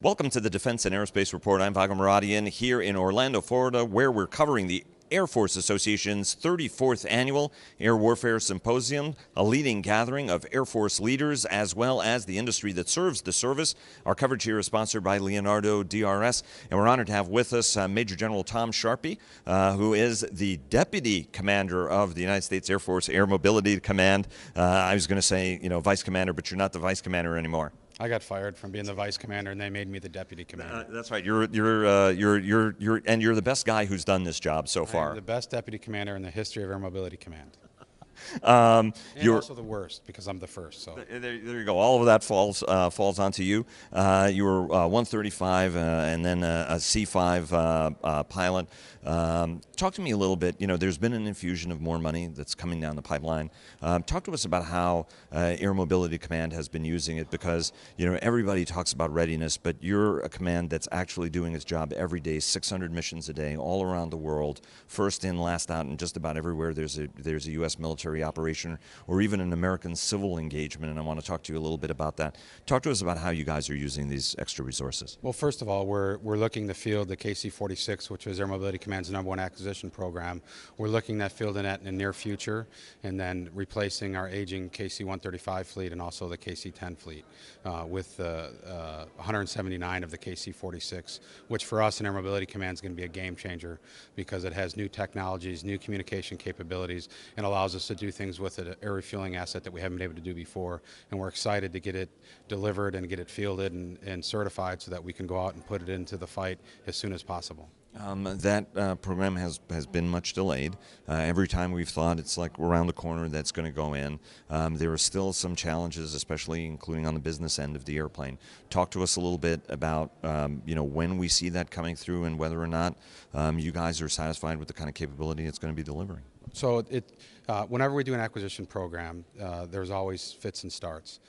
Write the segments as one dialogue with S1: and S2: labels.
S1: Welcome to the Defense and Aerospace Report. I'm Vago Muradian here in Orlando, Florida, where we're covering the Air Force Association's 34th Annual Air Warfare Symposium, a leading gathering of Air Force leaders as well as the industry that serves the service. Our coverage here is sponsored by Leonardo DRS, and we're honored to have with us Major General Tom Sharpy, who is the Deputy Commander of the United States Air Force Air Mobility Command. I was going to say, Vice Commander, but you're not the Vice Commander anymore.
S2: I got fired from being the vice commander, and they made me the deputy commander.
S1: That's right. You're the best guy who's done this job so far.
S2: I'm the best deputy commander in the history of Air Mobility Command.
S1: You're
S2: also the worst because I'm the first. So
S1: there you go. All of that falls onto you. You were 135 and then a C5 pilot. Talk to me a little bit. There's been an infusion of more money that's coming down the pipeline. Talk to us about how Air Mobility Command has been using it, because everybody talks about readiness, but you're a command that's actually doing its job every day, 600 missions a day, all around the world, first in, last out, and just about everywhere there's a U.S. military operation or even an American civil engagement, and I want to talk to you a little bit about that. Talk to us about how you guys are using these extra resources.
S2: Well, first of all, we're looking to field the KC-46, which is Air Mobility Command's #1 acquisition program. We're looking at fielding that in the near future, and then replacing our aging KC-135 fleet and also the KC-10 fleet with 179 of the KC-46, which for us in Air Mobility Command is going to be a game changer because it has new technologies, new communication capabilities, and allows us to do things with an air refueling asset that we haven't been able to do before. And we're excited to get it delivered and get it fielded and certified so that we can go out and put it into the fight as soon as possible.
S1: That program has been much delayed. Every time we've thought it's like around the corner that's going to go in, there are still some challenges, especially including on the business end of the airplane. Talk to us a little bit about when we see that coming through and whether or not you guys are satisfied with the kind of capability it's going to be delivering.
S2: So whenever we do an acquisition program, there's always fits and starts,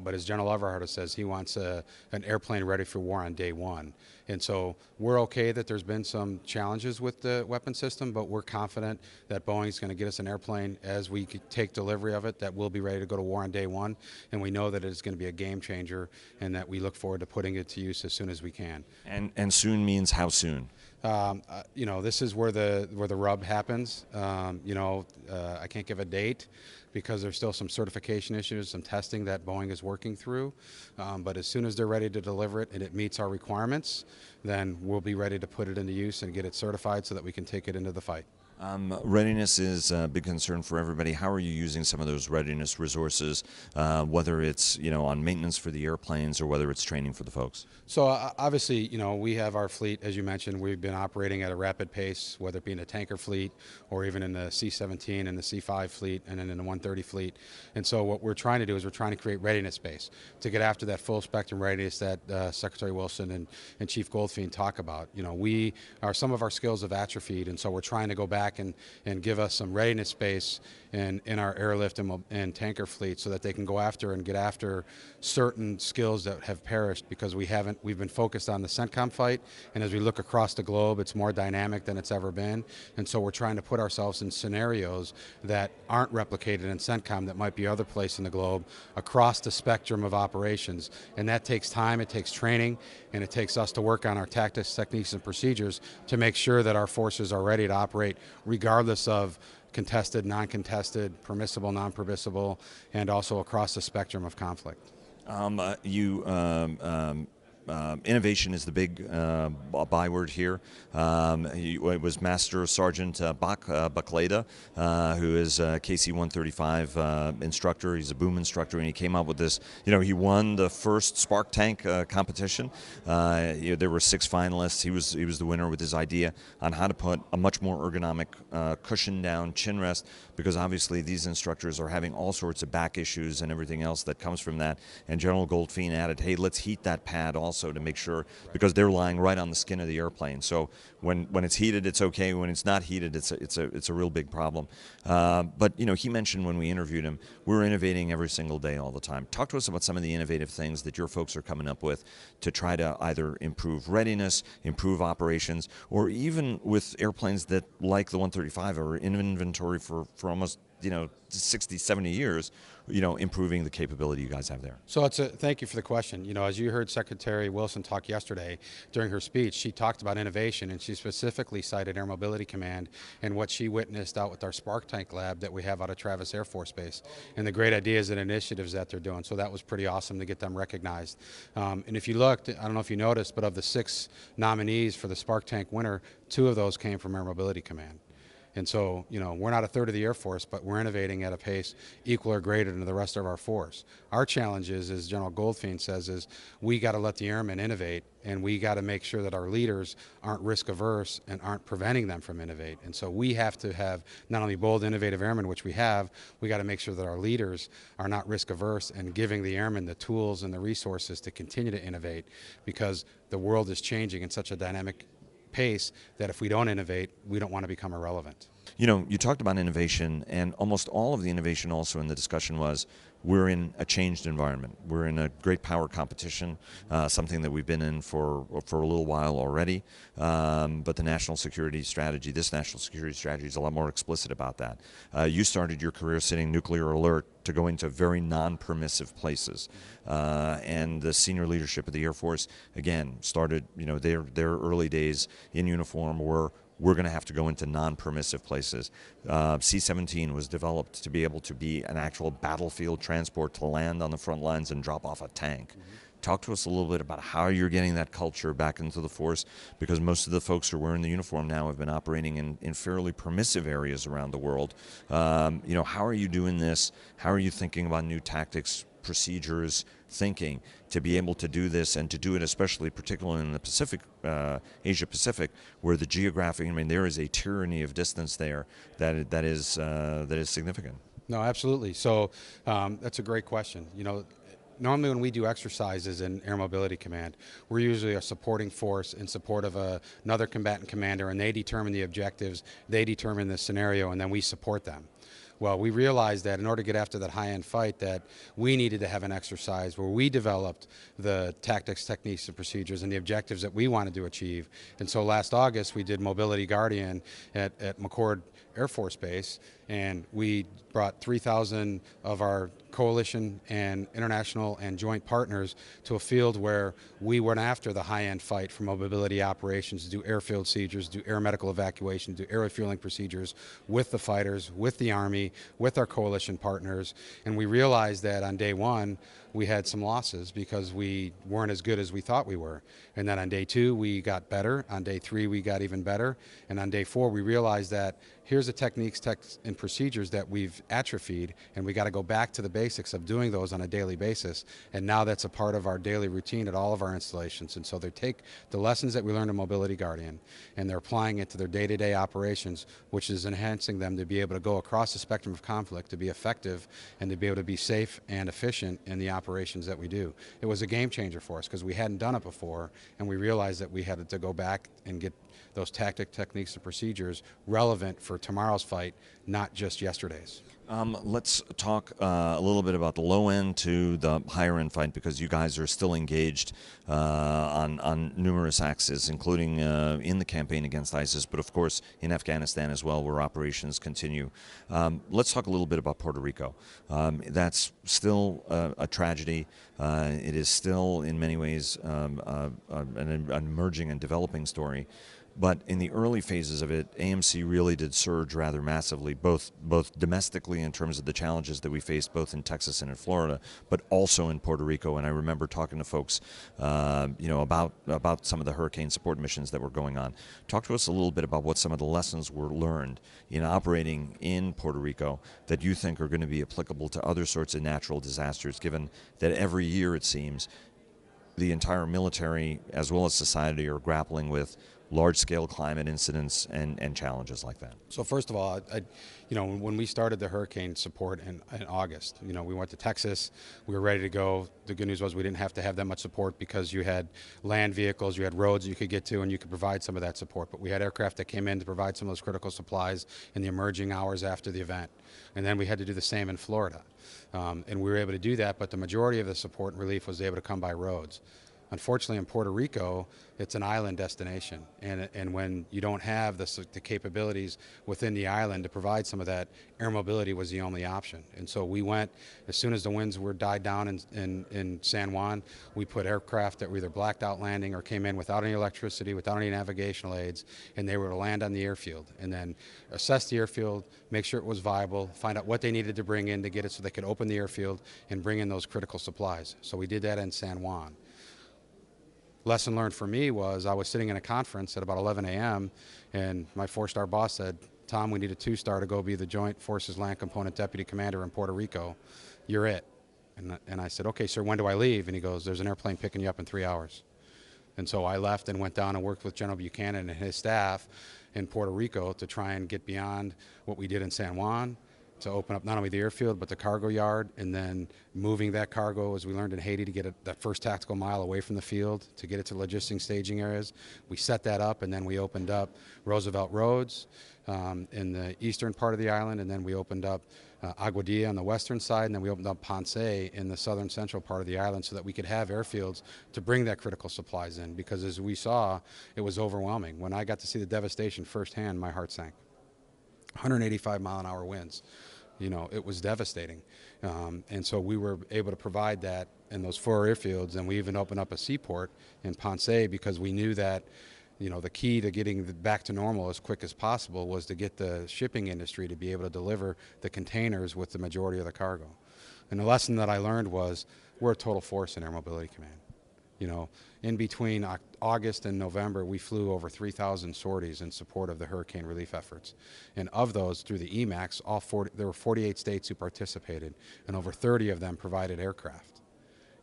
S2: but as General Everhart says, he wants an airplane ready for war on day one. And so we're okay that there's been some challenges with the weapon system, but we're confident that Boeing's going to get us an airplane as we take delivery of it that will be ready to go to war on day one. And we know that it's going to be a game changer, and that we look forward to putting it to use as soon as we can.
S1: And soon means how soon?
S2: This is where the rub happens. I can't give a date because there's still some certification issues, some testing that Boeing is working through. But as soon as they're ready to deliver it and it meets our requirements, then we'll be ready to put it into use and get it certified so that we can take it into the fight.
S1: Readiness is a big concern for everybody. How are you using some of those readiness resources, whether it's on maintenance for the airplanes or whether it's training for the folks?
S2: So obviously, we have our fleet, as you mentioned. We've been operating at a rapid pace, whether it be in the tanker fleet or even in the C-17 and the C-5 fleet and then in the 130 fleet. And so what we're trying to do is we're trying to create readiness space to get after that full spectrum readiness that Secretary Wilson and Chief Goldfein talk about. Some of our skills have atrophied, and so we're trying to go back and give us some readiness space in our airlift and tanker fleet so that they can go after and get after certain skills that have perished because we've been focused on the CENTCOM fight, and as we look across the globe, it's more dynamic than it's ever been. And so we're trying to put ourselves in scenarios that aren't replicated in CENTCOM that might be other place in the globe across the spectrum of operations. And that takes time, it takes training, and it takes us to work on our tactics, techniques, and procedures to make sure that our forces are ready to operate regardless of contested, non-contested, permissible, non-permissible, and also across the spectrum of conflict.
S1: Innovation is the big byword here. It was Master Sergeant Bakleda, who is a KC-135 instructor. He's a boom instructor, and he came up with this. He won the first Spark Tank competition. There were 6 finalists. He was the winner with his idea on how to put a much more ergonomic cushion down chin rest, because obviously these instructors are having all sorts of back issues and everything else that comes from that. And General Goldfein added, hey, let's heat that pad also to make sure, because they're lying right on the skin of the airplane. So when it's heated, it's okay. When it's not heated, it's a real big problem. But he mentioned when we interviewed him, we're innovating every single day, all the time. Talk to us about some of the innovative things that your folks are coming up with to try to either improve readiness, improve operations, or even with airplanes that, like the 135, are in inventory for almost 60, 70 years, improving the capability you guys have there?
S2: So thank you for the question. As you heard Secretary Wilson talk yesterday during her speech, she talked about innovation, and she specifically cited Air Mobility Command and what she witnessed out with our Spark Tank lab that we have out of Travis Air Force Base, and the great ideas and initiatives that they're doing. So that was pretty awesome to get them recognized. And if you looked, I don't know if you noticed, but of the 6 nominees for the Spark Tank winner, 2 of those came from Air Mobility Command. And so, we're not a third of the Air Force, but we're innovating at a pace equal or greater than the rest of our force. Our challenge is, as General Goldfein says, is we got to let the airmen innovate, and we got to make sure that our leaders aren't risk averse and aren't preventing them from innovate. And so we have to have not only bold, innovative airmen, which we have, we got to make sure that our leaders are not risk averse and giving the airmen the tools and the resources to continue to innovate, because the world is changing in such a dynamic pace that if we don't innovate, we don't want to become irrelevant.
S1: You talked about innovation, and almost all of the innovation also in the discussion was we're in a changed environment. We're in a great power competition, something that we've been in for a little while already. But the national security strategy, this national security strategy, is a lot more explicit about that. You started your career sitting nuclear alert to go into very non-permissive places. And the senior leadership of the Air Force, again, started, their early days in uniform were, we're going to have to go into non-permissive places. C-17 was developed to be able to be an actual battlefield transport to land on the front lines and drop off a tank. Talk to us a little bit about how you're getting that culture back into the force, because most of the folks who are wearing the uniform now have been operating in fairly permissive areas around the world. How are you doing this? How are you thinking about new tactics, procedures, thinking to be able to do this, and to do it especially particularly in the Pacific, Asia Pacific, where the geographic, there is a tyranny of distance there that is significant.
S2: No, absolutely. So that's a great question. Normally when we do exercises in Air Mobility Command, we're usually a supporting force in support of another combatant commander, and they determine the objectives, they determine the scenario, and then we support them. Well, we realized that in order to get after that high-end fight, that we needed to have an exercise where we developed the tactics, techniques, and procedures and the objectives that we wanted to achieve. And so last August, we did Mobility Guardian at McChord Air Force Base, and we brought 3,000 of our coalition and international and joint partners to a field where we went after the high-end fight for mobility operations, do airfield procedures, do air medical evacuation, do air refueling procedures with the fighters, with the Army, with our coalition partners. And we realized that on day 1, we had some losses because we weren't as good as we thought we were. And then on day 2, we got better. On day 3, we got even better. And on day 4, we realized that here's the techniques, and procedures that we've atrophied, and we got to go back to the basics of doing those on a daily basis. And now that's a part of our daily routine at all of our installations. And so they take the lessons that we learned in Mobility Guardian, and they're applying it to their day-to-day operations, which is enhancing them to be able to go across the spectrum of conflict, to be effective, and to be able to be safe and efficient in the operations that we do. It was a game changer for us because we hadn't done it before, and we realized that we had to go back and get those techniques, and procedures relevant for tomorrow's fight, not just yesterday's.
S1: Let's talk a little bit about the low end to the higher end fight, because you guys are still engaged on numerous axes, including in the campaign against ISIS, but of course in Afghanistan as well, where operations continue. Let's talk a little bit about Puerto Rico. That's still a tragedy. It is still in many ways an emerging and developing story. But in the early phases of it, AMC really did surge rather massively, both domestically in terms of the challenges that we faced both in Texas and in Florida, but also in Puerto Rico. And I remember talking to folks, about some of the hurricane support missions that were going on. Talk to us a little bit about what some of the lessons were learned in operating in Puerto Rico that you think are going to be applicable to other sorts of natural disasters, given that every year, it seems, the entire military as well as society are grappling with large-scale climate incidents and challenges like that.
S2: So first of all, when we started the hurricane support in August, we went to Texas, we were ready to go. The good news was we didn't have to have that much support because you had land vehicles, you had roads you could get to, and you could provide some of that support. But we had aircraft that came in to provide some of those critical supplies in the emerging hours after the event. And then we had to do the same in Florida. And we were able to do that, but the majority of the support and relief was able to come by roads. Unfortunately, in Puerto Rico, it's an island destination, and when you don't have the capabilities within the island to provide some of that, air mobility was the only option. And so we went, as soon as the winds were died down in San Juan, we put aircraft that were either blacked out landing or came in without any electricity, without any navigational aids, and they were to land on the airfield, and then assess the airfield, make sure it was viable, find out what they needed to bring in to get it so they could open the airfield and bring in those critical supplies. So we did that in San Juan. Lesson learned for me was I was sitting in a conference at about 11 a.m. and my 4-star boss said, "Tom, we need a 2-star to go be the Joint Forces Land Component Deputy Commander in Puerto Rico. You're it." And I said, "Okay, sir, when do I leave?" And he goes, "There's an airplane picking you up in 3 hours." And so I left and went down and worked with General Buchanan and his staff in Puerto Rico to try and get beyond what we did in San Juan, to open up not only the airfield but the cargo yard, and then moving that cargo, as we learned in Haiti, to get that first tactical mile away from the field to get it to logistics staging areas. We set that up, and then we opened up Roosevelt Roads in the eastern part of the island, and then we opened up Aguadilla on the western side, and then we opened up Ponce in the southern central part of the island so that we could have airfields to bring that critical supplies in, because as we saw, it was overwhelming. When I got to see the devastation firsthand, my heart sank. 185-mile-an-hour winds. You know, it was devastating. And so we were able to provide that in those 4 airfields, and we even opened up a seaport in Ponce because we knew that, you know, the key to getting back to normal as quick as possible was to get the shipping industry to be able to deliver the containers with the majority of the cargo. And the lesson that I learned was we're a total force in Air Mobility Command. You know, in between August and November, we flew over 3,000 sorties in support of the hurricane relief efforts. And of those, through the EMACs, there were 48 states who participated, and over 30 of them provided aircraft.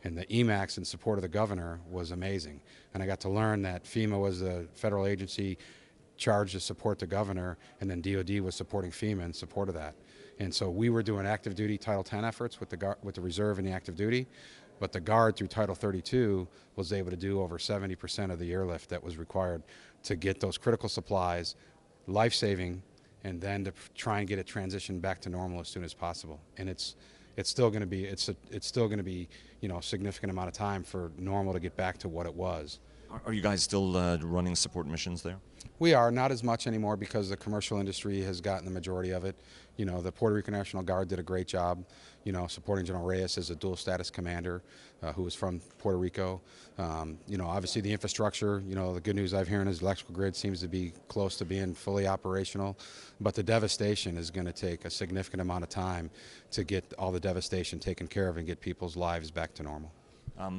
S2: And the EMACs in support of the governor was amazing. And I got to learn that FEMA was the federal agency charged to support the governor, and then DOD was supporting FEMA in support of that. And so we were doing active duty Title 10 efforts with the reserve and the active duty. But the Guard, through Title 32, was able to do over 70% of the airlift that was required to get those critical supplies, life-saving, and then to try and get it transitioned back to normal as soon as possible. And it's still going to be you know, a significant amount of time for normal to get back to what it was.
S1: Are you guys still running support missions there?
S2: We are, not as much anymore because the commercial industry has gotten the majority of it. You know, the Puerto Rico National Guard did a great job, you know, supporting General Reyes as a dual status commander who was from Puerto Rico. You know, obviously the infrastructure, you know, the good news I've heard is the electrical grid seems to be close to being fully operational, but the devastation is going to take a significant amount of time to get all the devastation taken care of and get people's lives back to normal.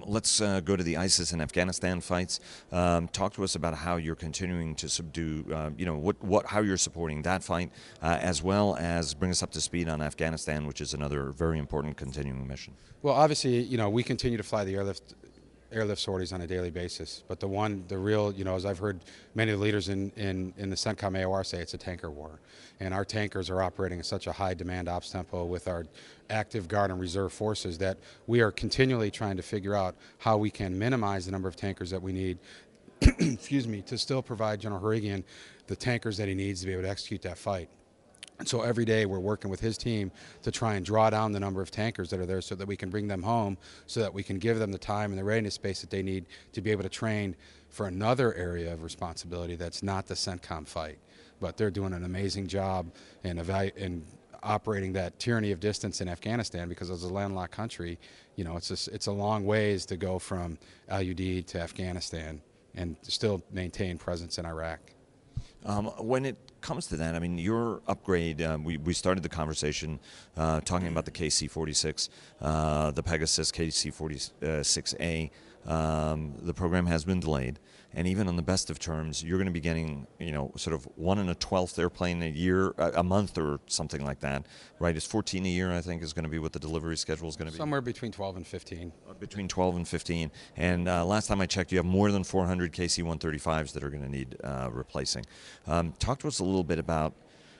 S1: Let's go to the ISIS and Afghanistan fights. Talk to us about how you're continuing to subdue, you know, how you're supporting that fight, as well as bring us up to speed on Afghanistan, which is another very important continuing mission.
S2: Well, obviously, you know, we continue to fly the airlift sorties on a daily basis, but the real, you know, as I've heard many of the leaders in the CENTCOM AOR say, it's a tanker war. And our tankers are operating at such a high demand ops tempo with our active Guard and reserve forces that we are continually trying to figure out how we can minimize the number of tankers that we need excuse me, to still provide General Harigian the tankers that he needs to be able to execute that fight. And so every day we're working with his team to try and draw down the number of tankers that are there so that we can bring them home, so that we can give them the time and the readiness space that they need to be able to train for another area of responsibility that's not the CENTCOM fight. But they're doing an amazing job in operating that tyranny of distance in Afghanistan, because as a landlocked country, you know, it's a long ways to go from LUD to Afghanistan and still maintain presence in Iraq.
S1: When it comes to that, I mean, your upgrade, we started the conversation talking about the KC-46, the Pegasus KC-46A. The program has been delayed, and even on the best of terms, you're going to be getting, you know, sort of 1 1/12 airplane a month or something like that, right? It's 14 a year, I think, is going to be what the delivery schedule is going to be.
S2: Somewhere between 12 and 15.
S1: Between 12 and 15. And last time I checked, you have more than 400 KC-135s that are going to need replacing. Talk to us a little bit about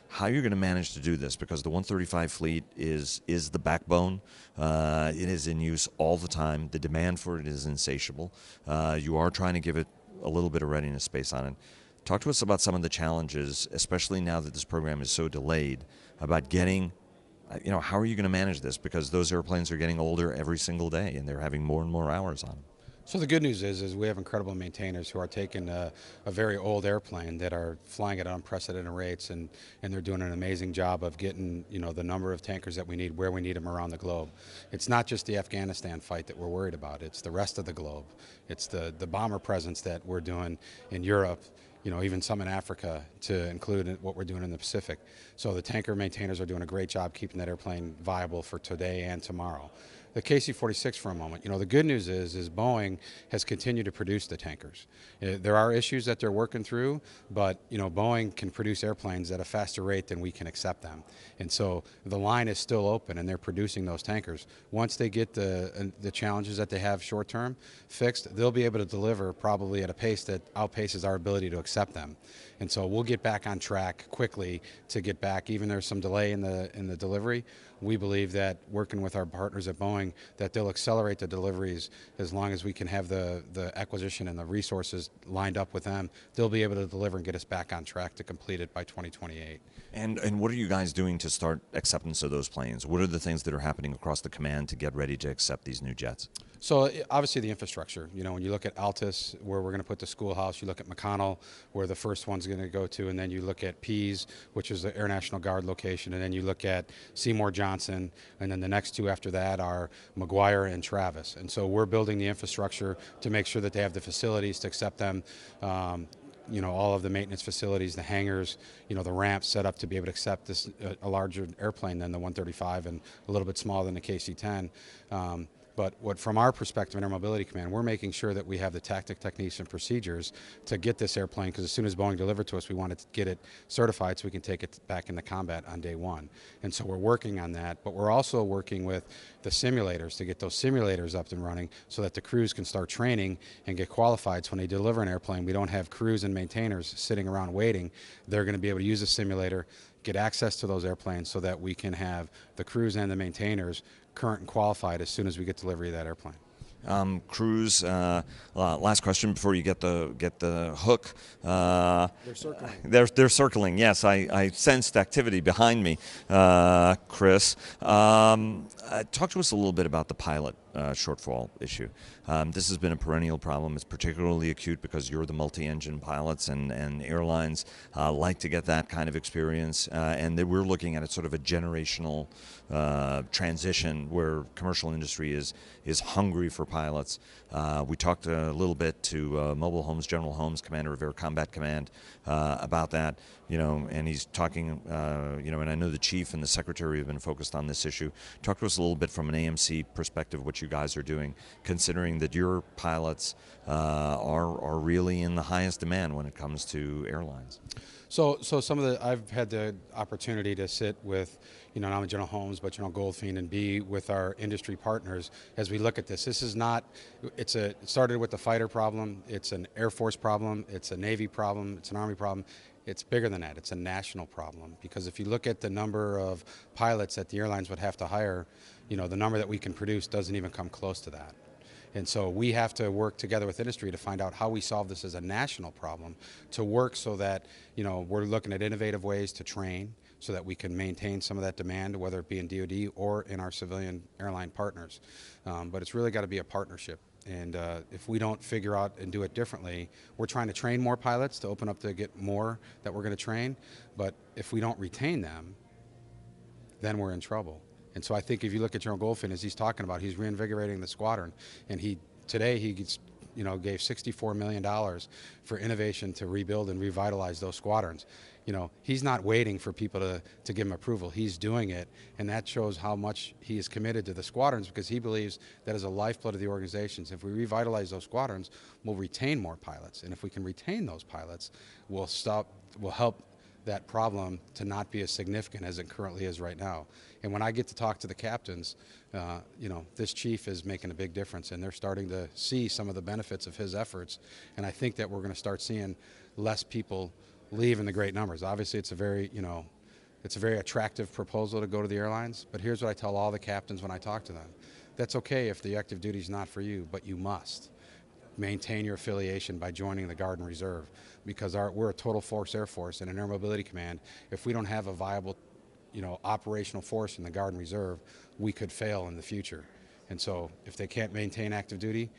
S1: how you're going to manage to do this, because the 135 fleet is the backbone. It is in use all the time. The demand for it is insatiable. You are trying to give it a little bit of readiness space on it. Talk to us about some of the challenges, especially now that this program is so delayed, about getting, you know, how are you going to manage this? Because those airplanes are getting older every single day, and they're having more and more hours on them.
S2: So the good news is we have incredible maintainers who are taking a very old airplane that are flying at unprecedented rates, and they're doing an amazing job of getting the number of tankers that we need where we need them around the globe. It's not just the Afghanistan fight that we're worried about. It's the rest of the globe. It's the bomber presence that we're doing in Europe, even some in Africa, to include what we're doing in the Pacific. So the tanker maintainers are doing a great job keeping that airplane viable for today and tomorrow. The KC-46 for a moment. The good news is Boeing has continued to produce the tankers. There are issues that they're working through, but Boeing can produce airplanes at a faster rate than we can accept them. And so the line is still open, and they're producing those tankers. Once they get the challenges that they have short term fixed, they'll be able to deliver probably at a pace that outpaces our ability to accept them. And so we'll get back on track quickly to get back. Even there's some delay in the delivery, we believe that working with our partners at Boeing, that they'll accelerate the deliveries as long as we can have the acquisition and the resources lined up with them. They'll be able to deliver and get us back on track to complete it by 2028.
S1: And what are you guys doing to start acceptance of those planes? What are the things that are happening across the command to get ready to accept these new jets?
S2: So obviously the infrastructure, when you look at Altus, where we're going to put the schoolhouse, you look at McConnell, where the first one's going to go to, and then you look at Pease, which is the Air National Guard location, and then you look at Seymour Johnson, and then the next two after that are McGuire and Travis. And so we're building the infrastructure to make sure that they have the facilities to accept them. All of the maintenance facilities, the hangars, the ramps set up to be able to accept this a larger airplane than the 135 and a little bit smaller than the KC-10. But from our perspective in Air Mobility Command, we're making sure that we have the tactic, techniques, and procedures to get this airplane, because as soon as Boeing delivered to us, we wanted to get it certified so we can take it back into combat on day one. And so we're working on that, but we're also working with the simulators to get those simulators up and running so that the crews can start training and get qualified. So when they deliver an airplane, we don't have crews and maintainers sitting around waiting. They're going to be able to use a simulator, get access to those airplanes so that we can have the crews and the maintainers current and qualified as soon as we get delivery of that airplane.
S1: Crews. Last question before you get the hook.
S2: They're circling.
S1: They're circling. Yes, I sensed activity behind me, Chris. Talk to us a little bit about the pilot shortfall issue. This has been a perennial problem. It's particularly acute because you're the multi-engine pilots, and airlines like to get that kind of experience. And we're looking at it sort of a generational transition where commercial industry is hungry for pilots. We talked a little bit to Mobile Homes General Holmes, commander of Air Combat Command, about that. And he's talking. And I know the chief and the secretary have been focused on this issue. Talk to us a little bit from an AMC perspective, what you guys are doing, considering that your pilots are really in the highest demand when it comes to airlines.
S2: So I've had the opportunity to sit with, not only General Holmes, but General Goldfein, and be with our industry partners as we look at this. This is not, it started with the fighter problem, it's an Air Force problem, it's a Navy problem, it's an Army problem. It's bigger than that. It's a national problem, because if you look at the number of pilots that the airlines would have to hire, the number that we can produce doesn't even come close to that. And so we have to work together with industry to find out how we solve this as a national problem, to work so that, we're looking at innovative ways to train so that we can maintain some of that demand, whether it be in DoD or in our civilian airline partners. But it's really got to be a partnership. And if we don't figure out and do it differently, we're trying to train more pilots to open up to get more that we're going to train. But if we don't retain them, then we're in trouble. And so I think if you look at General Goldfein, as he's talking about, he's reinvigorating the squadron. And today he gave $64 million for innovation to rebuild and revitalize those squadrons. He's not waiting for people to give him approval. He's doing it, and that shows how much he is committed to the squadrons, because he believes that is a lifeblood of the organizations. If we revitalize those squadrons, we'll retain more pilots, and if we can retain those pilots, we'll help that problem to not be as significant as it currently is right now. And when I get to talk to the captains, this chief is making a big difference, and they're starting to see some of the benefits of his efforts. And I think that we're going to start seeing less people leave in the great numbers. Obviously, it's a very attractive proposal to go to the airlines. But here's what I tell all the captains when I talk to them: that's okay if the active duty is not for you, but you must maintain your affiliation by joining the Guard and Reserve, because we're a total force Air Force and an Air Mobility Command. If we don't have a viable, operational force in the Guard and Reserve, we could fail in the future. And so if they can't maintain active duty,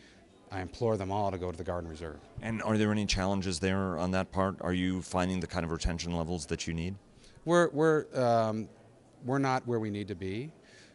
S2: I implore them all to go to the Guard and Reserve.
S1: And are there any challenges there on that part? Are you finding the kind of retention levels that you need?
S2: We're not where we need to be.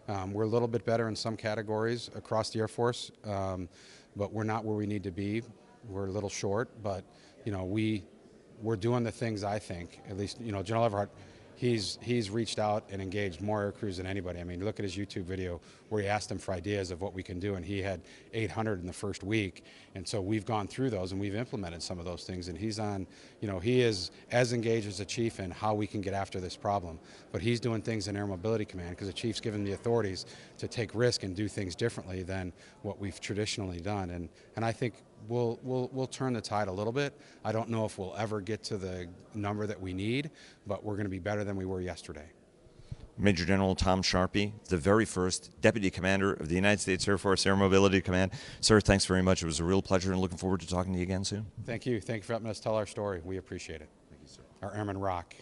S2: We're a little bit better in some categories across the Air Force, but we're not where we need to be. We're a little short, but you know we're doing the things. I think, at least, you know, General Everhart, he's reached out and engaged more air crews than anybody. I mean, look at his YouTube video where he asked them for ideas of what we can do, and he had 800 in the first week. And so we've gone through those and we've implemented some of those things. And he's on, you know, he is as engaged as a chief in how we can get after this problem. But he's doing things in Air Mobility Command because the chief's given the authorities to take risk and do things differently than what we've traditionally done. And I think we'll turn the tide a little bit. I don't know if we'll ever get to the number that we need, but we're going to be better than we were yesterday.
S1: Major General Tom Sharpy, the very first Deputy Commander of the United States Air Force Air Mobility Command. Sir, thanks very much. It was a real pleasure, and looking forward to talking to you again soon.
S2: Thank you. Thank you for letting us tell our story. We appreciate it.
S1: Thank you, sir.
S2: Our airmen rock.